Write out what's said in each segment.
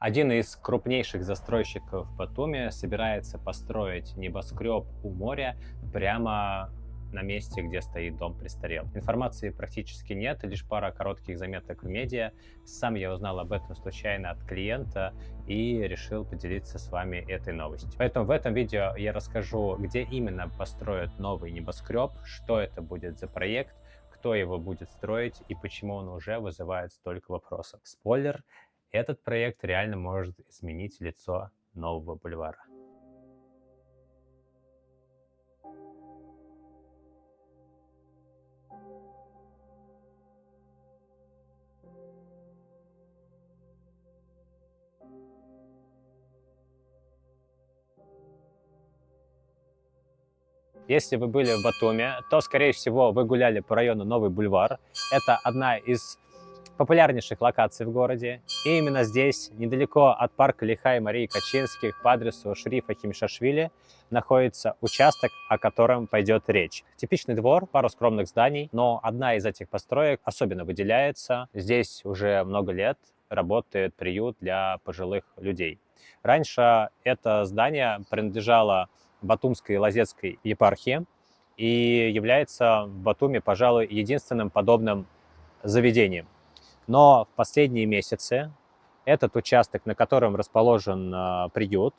Один из крупнейших застройщиков в Батуми собирается построить небоскреб у моря прямо на месте, где стоит дом престарелых. Информации практически нет, лишь пара коротких заметок в медиа. Сам я узнал об этом случайно от клиента и решил поделиться с вами этой новостью. Поэтому в этом видео я расскажу, где именно построят новый небоскреб, что это будет за проект, кто его будет строить и почему он уже вызывает столько вопросов. Спойлер: этот проект реально может изменить лицо нового бульвара. Если вы были в Батуми, то, скорее всего, вы гуляли по району Новый бульвар. Это одна из популярнейших локаций в городе. И именно здесь, недалеко от парка Лиха и Марии Качинских, по адресу Шрифа Химишашвили, находится участок, о котором пойдет речь. Типичный двор, пару скромных зданий, но одна из этих построек особенно выделяется. Здесь уже много лет работает приют для пожилых людей. Раньше это здание принадлежало Батумской и Лазетской епархии и является в Батуми, пожалуй, единственным подобным заведением. Но в последние месяцы этот участок, на котором расположен приют,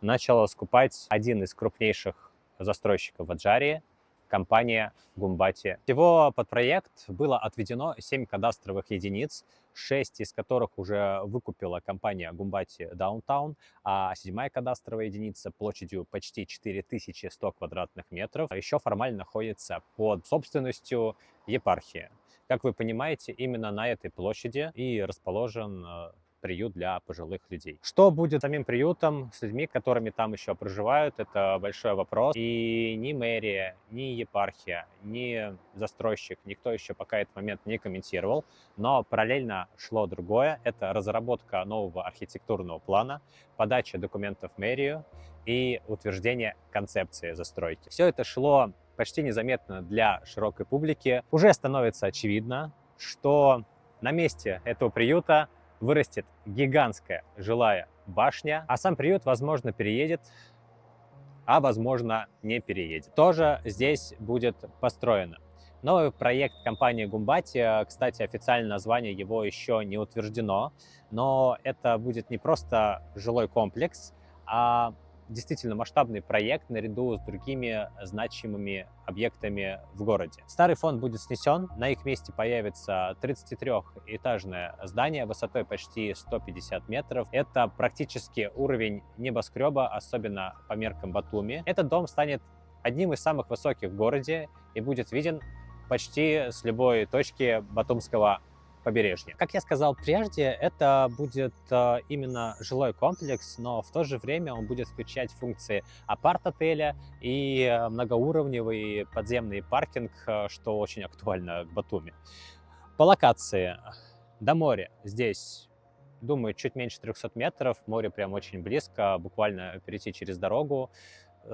начал скупать один из крупнейших застройщиков в Аджарии — компания Гумбати. Всего под проект было отведено 7 кадастровых единиц, 6 из которых уже выкупила компания Гумбати Даунтаун, а 7-я кадастровая единица площадью почти 4100 квадратных метров еще формально находится под собственностью епархии. Как вы понимаете, именно на этой площади и расположен приют для пожилых людей. Что будет с самим приютом, с людьми, которыми там еще проживают, это большой вопрос. И ни мэрия, ни епархия, ни застройщик, никто еще пока этот момент не комментировал. Но параллельно шло другое. Это разработка нового архитектурного плана, подача документов в мэрию и утверждение концепции застройки. Все это шло почти незаметно для широкой публики. Уже становится очевидно, что на месте этого приюта вырастет гигантская жилая башня, а сам приют, возможно, переедет, а возможно, не переедет. Тоже здесь будет построено. Новый проект компании Гумбати, кстати, официальное название его еще не утверждено, но это будет не просто жилой комплекс, а действительно масштабный проект наряду с другими значимыми объектами в городе. Старый фонд будет снесен, на их месте появится 33-этажное здание высотой почти 150 метров. Это практически уровень небоскреба, особенно по меркам Батуми. Этот дом станет одним из самых высоких в городе и будет виден почти с любой точки батумского побережья. Как я сказал прежде, это будет именно жилой комплекс, но в то же время он будет включать функции апарт-отеля и многоуровневый подземный паркинг, что очень актуально в Батуми. По локации: до моря здесь, думаю, чуть меньше 300 метров, море прям очень близко, буквально перейти через дорогу.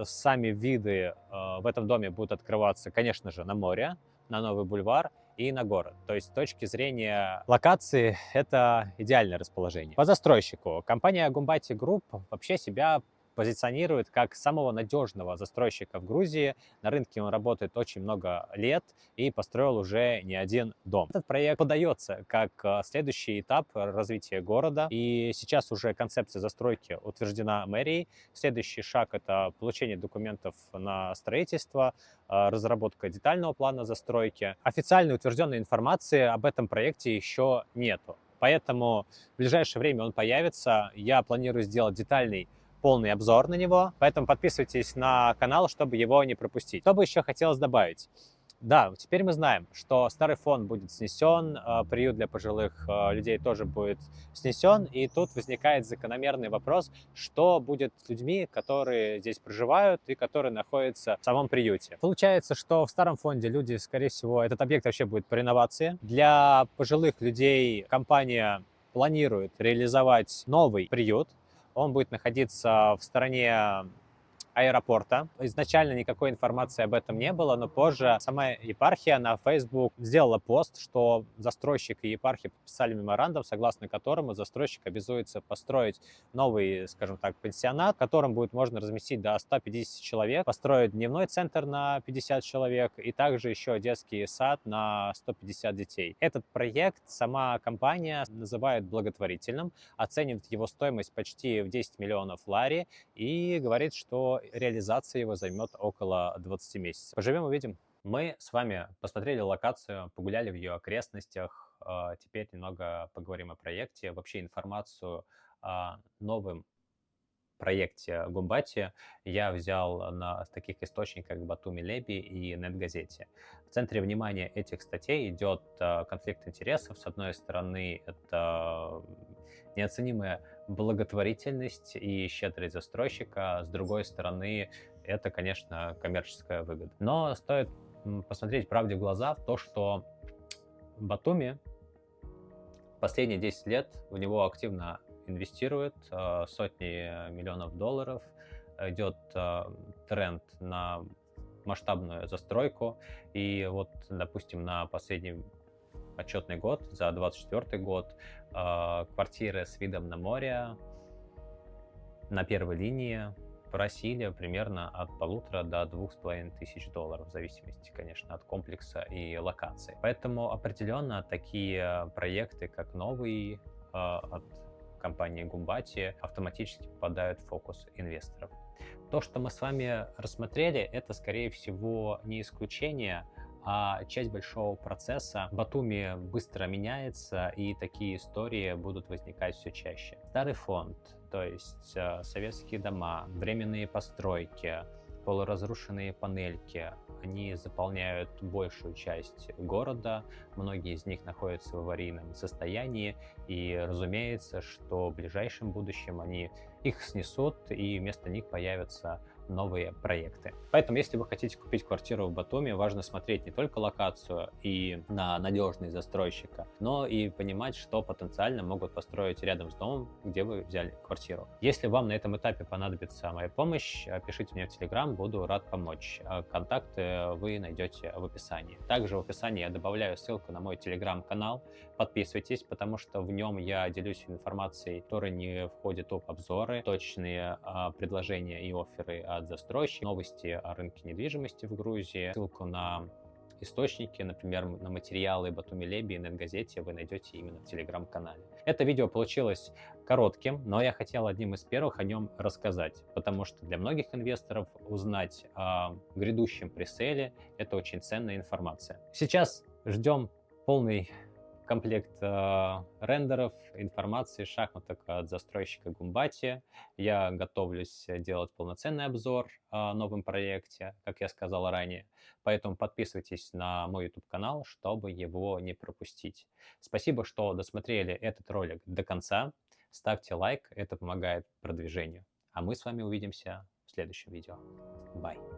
Сами виды в этом доме будут открываться, конечно же, на море, на Новый бульвар и на город. То есть с точки зрения локации это идеальное расположение. По застройщику: компания Гумбати Групп вообще себя позиционирует как самого надежного застройщика в Грузии. На рынке он работает очень много лет и построил уже не один дом. Этот проект подается как следующий этап развития города, и сейчас уже концепция застройки утверждена мэрией. Следующий шаг — это получение документов на строительство, разработка детального плана застройки. Официально утвержденной информации об этом проекте еще нету, поэтому в ближайшее время он появится. Я планирую сделать детальный полный обзор на него, поэтому подписывайтесь на канал, чтобы его не пропустить. Что бы еще хотелось добавить? Да, теперь мы знаем, что старый фонд будет снесен, приют для пожилых людей тоже будет снесен, и тут возникает закономерный вопрос: что будет с людьми, которые здесь проживают и которые находятся в самом приюте. Получается, что в старом фонде люди, скорее всего, этот объект вообще будет по реновации. Для пожилых людей компания планирует реализовать новый приют. Он будет находиться в стороне аэропорта. Изначально никакой информации об этом не было, но позже сама епархия на Facebook сделала пост, что застройщик и епархия подписали меморандум, согласно которому застройщик обязуется построить новый, скажем так, пансионат, в котором будет можно разместить до 150 человек, построить дневной центр на 50 человек и также еще детский сад на 150 детей. Этот проект сама компания называет благотворительным, оценивает его стоимость почти в 10 миллионов лари и говорит, что реализация его займет около 20 месяцев. Поживем, увидим. Мы с вами посмотрели локацию, погуляли в ее окрестностях. Теперь немного поговорим о проекте. Вообще информацию о новом проекте Гумбати я взял на таких источниках, как Батуми Леби и Нет-газете. В центре внимания этих статей идет конфликт интересов. С одной стороны, это неоценимая благотворительность и щедрость застройщика, с другой стороны, это, конечно, коммерческая выгода. Но стоит посмотреть правде в глаза в то, что Батуми последние 10 лет в него активно инвестируют сотни миллионов долларов, идет тренд на масштабную застройку. И вот, допустим, на последний отчетный год, за 2024 год, квартиры с видом на море на первой линии просили примерно от 1500 до 2500 долларов, в зависимости, конечно, от комплекса и локации. Поэтому определенно такие проекты, как новый от компании Гумбати, автоматически попадают в фокус инвесторов. То, что мы с вами рассмотрели, это, скорее всего, не исключение, а часть большого процесса. Батуми быстро меняется, и такие истории будут возникать все чаще. Старый фонд, то есть советские дома, временные постройки, полуразрушенные панельки, они заполняют большую часть города, многие из них находятся в аварийном состоянии, и разумеется, что в ближайшем будущем они их снесут, и вместо них появятся новые проекты. Поэтому, если вы хотите купить квартиру в Батуми, важно смотреть не только локацию и на надежность застройщика, но и понимать, что потенциально могут построить рядом с домом, где вы взяли квартиру. Если вам на этом этапе понадобится моя помощь, пишите мне в Telegram, буду рад помочь. Контакты вы найдете в описании. Также в описании я добавляю ссылку на мой Telegram-канал. Подписывайтесь, потому что в нем я делюсь информацией, которая не входит в топ-обзоры, точные предложения и офферы от застройщиков, новости о рынке недвижимости в Грузии, ссылку на источники, например, на материалы Батуми Леби и Нет-газете вы найдете именно в Телеграм-канале. Это видео получилось коротким, но я хотел одним из первых о нем рассказать, потому что для многих инвесторов узнать о грядущем пресейле – это очень ценная информация. Сейчас ждем полный комплект рендеров, информации, шахматок от застройщика Гумбати. Я готовлюсь делать полноценный обзор о новом проекте, как я сказал ранее. Поэтому подписывайтесь на мой YouTube-канал, чтобы его не пропустить. Спасибо, что досмотрели этот ролик до конца. Ставьте лайк, это помогает продвижению. А мы с вами увидимся в следующем видео. Bye.